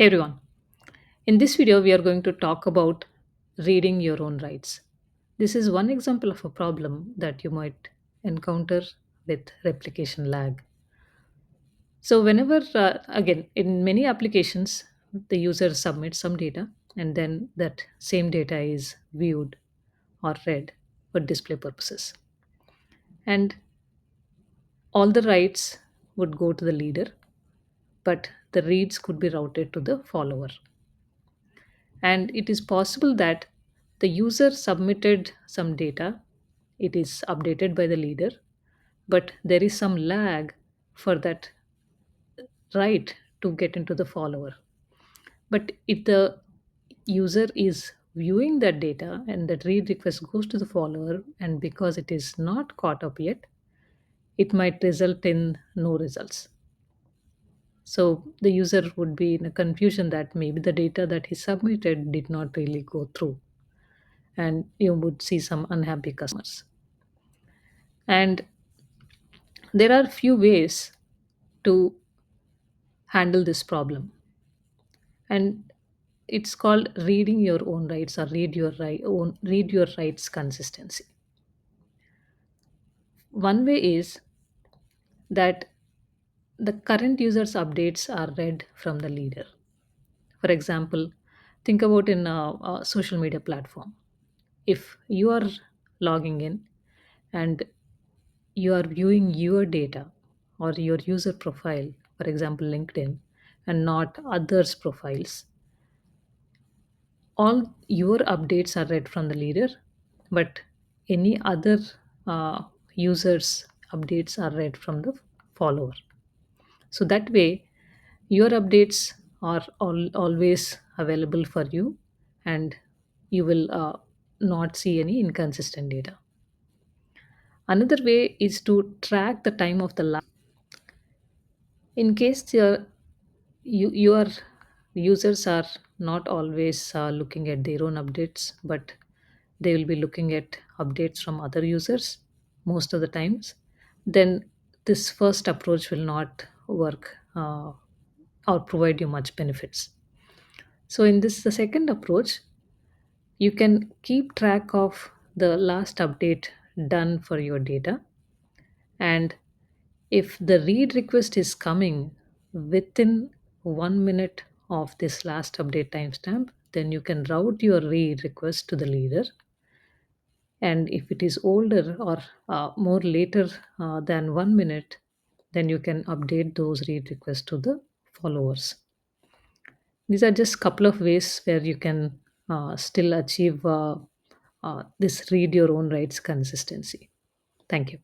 Hey everyone, in this video we are going to talk about reading your own rights. This is one example of a problem that you might encounter with replication lag. So whenever, again, in many applications, the user submits some data and then that same data is viewed or read for display purposes. And all the rights would go to the leader, but the reads could be routed to the follower. And it is possible that the user submitted some data, it is updated by the leader, but there is some lag for that right to get into the follower. But if the user is viewing that data and that read request goes to the follower, and because it is not caught up yet, it might result in no results. So the user would be in a confusion that maybe the data that he submitted did not really go through, and you would see some unhappy customers. And there are few ways to handle this problem, and it's called reading your own rights or read your rights consistency. One way is that the current user's updates are read from the leader. For example, think about in a social media platform. If you are logging in and you are viewing your data or your user profile, for example LinkedIn, and not others profiles, all your updates are read from the leader, but any other uh, users updates are read from the follower. So that way your updates are always available for you, and you will not see any inconsistent data. Another way is to track the time of the last. In case your users are not always looking at their own updates, but they will be looking at updates from other users most of the times, then this first approach will not work or provide you much benefits. So in this the second approach, you can keep track of the last update done for your data, and if the read request is coming within 1 minute of this last update timestamp, then you can route your read request to the leader. And if it is older or more later than 1 minute, then you can update those read requests to the followers. These are just couple of ways where you can still achieve this read your own rights consistency. Thank you.